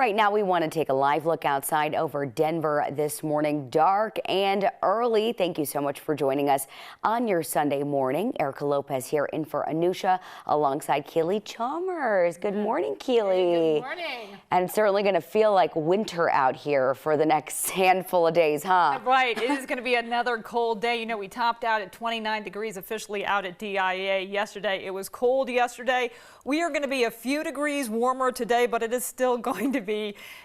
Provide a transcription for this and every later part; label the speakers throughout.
Speaker 1: Right now, we want to take a live look outside over Denver this morning, dark and early. Thank you so much for joining us on your Sunday morning. Erica Lopez here in for Anusha alongside Keely Chalmers. Good morning, Keely.
Speaker 2: Good morning.
Speaker 1: And it's certainly going to feel like winter out here for the next handful of days, huh?
Speaker 2: Right. It is going to be another cold day. You know, we topped out at 29 degrees officially out at DIA yesterday. It was cold yesterday. We are going to be a few degrees warmer today, but it is still going to be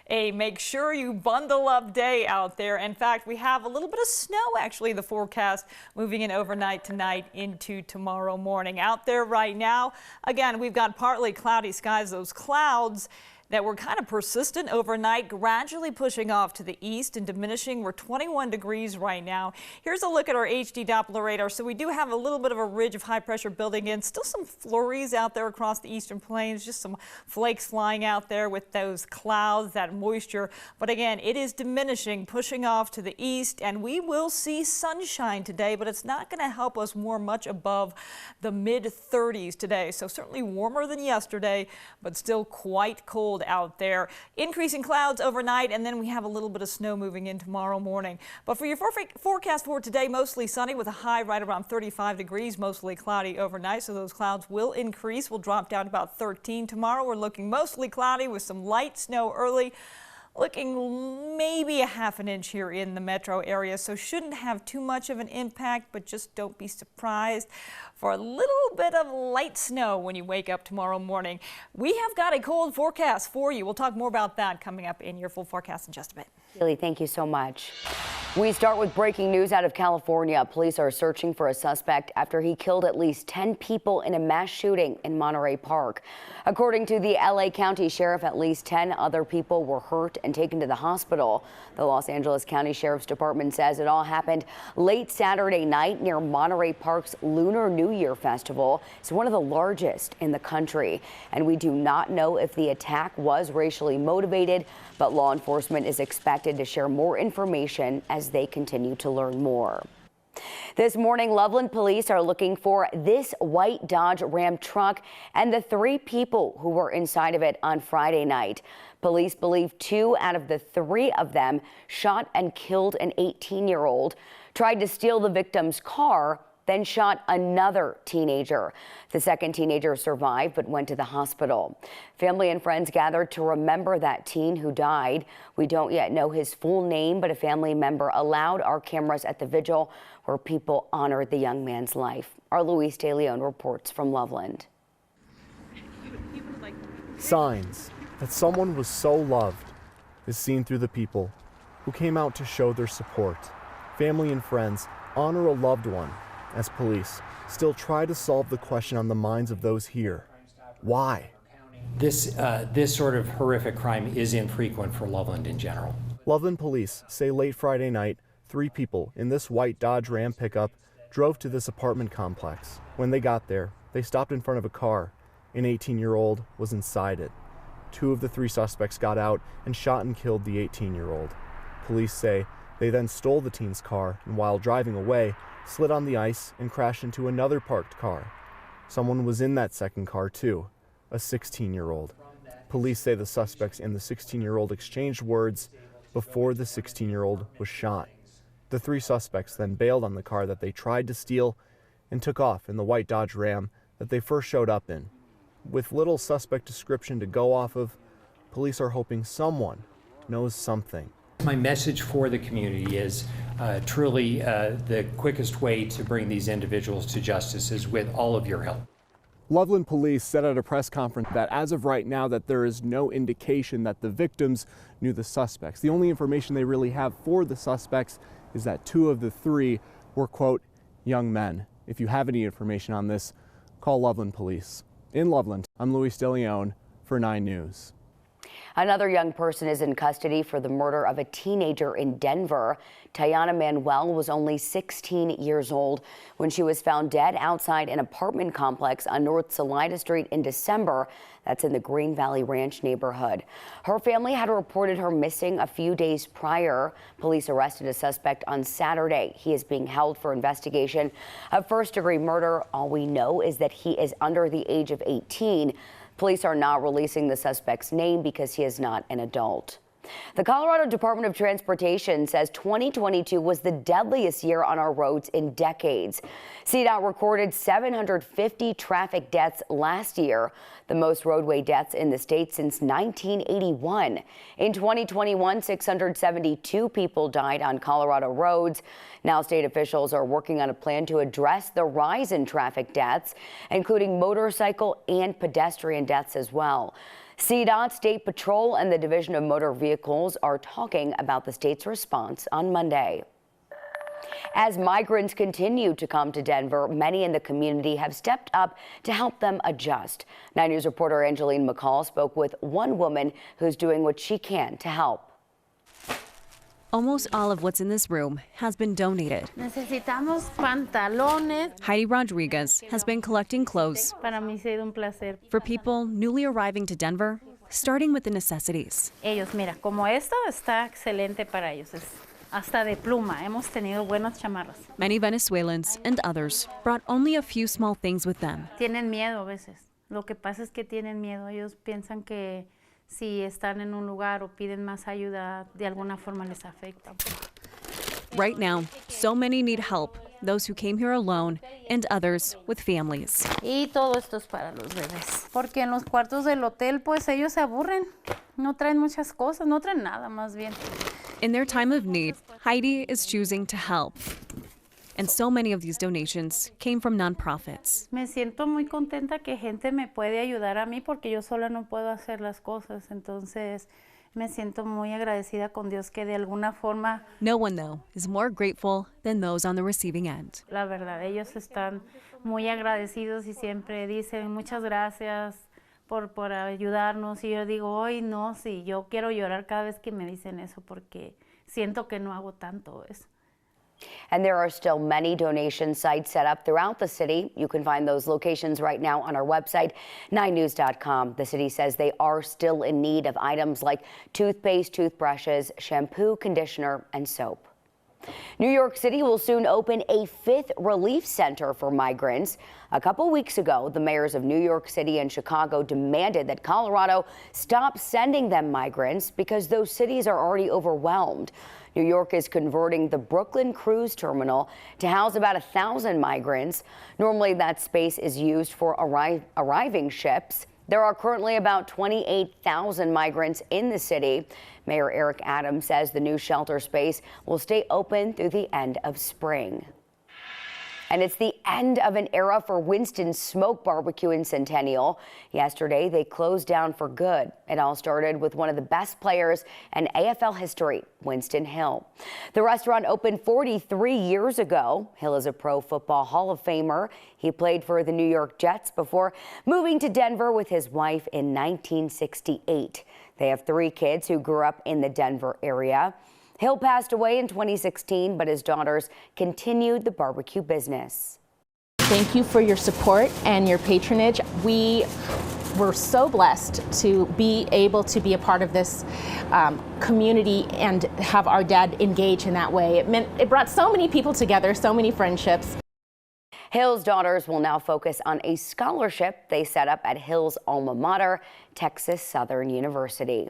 Speaker 2: a make sure you bundle up day out there. In fact, we have a little bit of snow actually the forecast moving in overnight tonight into tomorrow morning. Out there right now, again, we've got partly cloudy skies. Those clouds that were kind of persistent overnight, gradually pushing off to the east and diminishing. We're 21 degrees right now. Here's a look at our HD Doppler radar. So we do have a little bit of a ridge of high pressure building in. Still some flurries out there across the eastern plains, just some flakes flying out there with those clouds, that moisture. But again, it is diminishing, pushing off to the east, and we will see sunshine today, but it's not going to help us warm much above the mid 30s today. So certainly warmer than yesterday, but still quite cold out there. Increasing clouds overnight, and then we have a little bit of snow moving in tomorrow morning. But for your forecast for today, mostly sunny with a high right around 35 degrees, mostly cloudy overnight. So those clouds will increase. We'll drop down to about 13 tomorrow. We're looking mostly cloudy with some light snow early. Looking maybe a half an inch here in the metro area, so shouldn't have too much of an impact, but just don't be surprised for a little bit of light snow when you wake up tomorrow morning. We have got a cold forecast for you. We'll talk more about that coming up in your full forecast in just a bit.
Speaker 1: Keely, thank you so much. We start with breaking news out of California. Police are searching for a suspect after he killed at least 10 people in a mass shooting in Monterey Park. According to the LA County Sheriff, at least 10 other people were hurt and taken to the hospital. The Los Angeles County Sheriff's Department says it all happened late Saturday night near Monterey Park's Lunar New Year Festival. It's one of the largest in the country, and we do not know if the attack was racially motivated, but law enforcement is expected to share more information as they continue to learn more. This morning, Loveland police are looking for this white Dodge Ram truck and the 3 people who were inside of it on Friday night. Police believe 2 out of the 3 of them shot and killed an 18-year-old, tried to steal the victim's car, then shot another teenager. The second teenager survived but went to the hospital. Family and friends gathered to remember that teen who died. We don't yet know his full name, but a family member allowed our cameras at the vigil where people honored the young man's life. Our Luis De Leon reports from Loveland.
Speaker 3: Signs that someone was so loved is seen through the people who came out to show their support. Family and friends honor a loved one as police still try to solve the question on the minds of those here. Why?
Speaker 4: This sort of horrific crime is infrequent for Loveland in general.
Speaker 3: Loveland police say late Friday night, 3 people in this white Dodge Ram pickup drove to this apartment complex. When they got there, they stopped in front of a car. An 18-year-old was inside it. 2 of the 3 suspects got out and shot and killed the 18-year-old. Police say they then stole the teen's car and while driving away, slid on the ice and crashed into another parked car. Someone was in that second car too, a 16-year-old. Police say the suspects and the 16-year-old exchanged words before the 16-year-old was shot. The 3 suspects then bailed on the car that they tried to steal and took off in the white Dodge Ram that they first showed up in. With little suspect description to go off of, police are hoping someone knows something.
Speaker 4: My message for the community is truly the quickest way to bring these individuals to justice is with all of your help.
Speaker 3: Loveland police said at a press conference that as of right now that there is no indication that the victims knew the suspects. The only information they really have for the suspects is that 2 of the 3 were, quote, young men. If you have any information on this, call Loveland police. In Loveland, I'm Luis De Leon for 9 News.
Speaker 1: Another young person is in custody for the murder of a teenager in Denver. Tayana Manuel was only 16 years old when she was found dead outside an apartment complex on North Salida Street in December. That's in the Green Valley Ranch neighborhood. Her family had reported her missing a few days prior. Police arrested a suspect on Saturday. He is being held for investigation of first-degree murder. All we know is that he is under the age of 18. Police are not releasing the suspect's name because he is not an adult. The Colorado Department of Transportation says 2022 was the deadliest year on our roads in decades. CDOT recorded 750 traffic deaths last year, the most roadway deaths in the state since 1981. In 2021, 672 people died on Colorado roads. Now state officials are working on a plan to address the rise in traffic deaths, including motorcycle and pedestrian deaths as well. CDOT, State Patrol, and the Division of Motor Vehicles are talking about the state's response on Monday. As migrants continue to come to Denver, many in the community have stepped up to help them adjust. 9 News reporter Angeline McCall spoke with one woman who's doing what she can to help.
Speaker 5: Almost all of what's in this room has been donated.
Speaker 6: Necesitamos pantalones.
Speaker 5: Heidi Rodriguez has been collecting clothes
Speaker 6: Para mí ha sido un placer.
Speaker 5: for people newly arriving to Denver, starting with the necessities.
Speaker 6: Ellos, mira, como esto está excelente para ellos. Es hasta de pluma. Hemos tenido buenos chamarras.
Speaker 5: Many Venezuelans and others brought only a few small things with them.
Speaker 6: Tienen miedo a veces. Lo que pasa es que tienen miedo. Ellos piensan que si están en un lugar o piden más ayuda, de alguna forma les afecta.
Speaker 5: Right now, so many need help, those who came here alone and others with families.
Speaker 6: Y todo esto es para los bebés. Porque en los cuartos del hotel, pues ellos se aburren. No traen muchas cosas, no traen nada más bien.
Speaker 5: In their time of need, Heidi is choosing to help. And so many of these donations came from nonprofits.
Speaker 6: Me siento muy contenta que gente me puede ayudar a mí porque yo sola no puedo hacer las cosas. Entonces me siento muy agradecida con Dios que de alguna forma.
Speaker 5: No one, though, is more grateful than those on the receiving end.
Speaker 6: La verdad, ellos están muy agradecidos y siempre dicen muchas gracias por ayudarnos. Y yo digo, hoy no, sí, yo quiero llorar cada vez que me dicen eso porque siento que no hago tanto eso.
Speaker 1: And there are still many donation sites set up throughout the city. You can find those locations right now on our website, 9news.com. The city says they are still in need of items like toothpaste, toothbrushes, shampoo, conditioner, and soap. New York City will soon open a 5th relief center for migrants. A couple weeks ago, the mayors of New York City and Chicago demanded that Colorado stop sending them migrants because those cities are already overwhelmed. New York is converting the Brooklyn cruise terminal to house about 1,000 migrants. Normally, that space is used for arriving ships. There are currently about 28,000 migrants in the city. Mayor Eric Adams says the new shelter space will stay open through the end of spring. And it's the end of an era for Winstons Smoke Barbecue in Centennial. Yesterday, they closed down for good. It all started with one of the best players in AFL history, Winston Hill. The restaurant opened 43 years ago. Hill is a Pro Football Hall of Famer. He played for the New York Jets before moving to Denver with his wife in 1968. They have 3 kids who grew up in the Denver area. Hill passed away in 2016, but his daughters continued the barbecue business.
Speaker 7: Thank you for your support and your patronage. We were so blessed to be able to be a part of this community and have our dad engage in that way. It brought so many people together, so many friendships.
Speaker 1: Hill's daughters will now focus on a scholarship they set up at Hill's alma mater, Texas Southern University.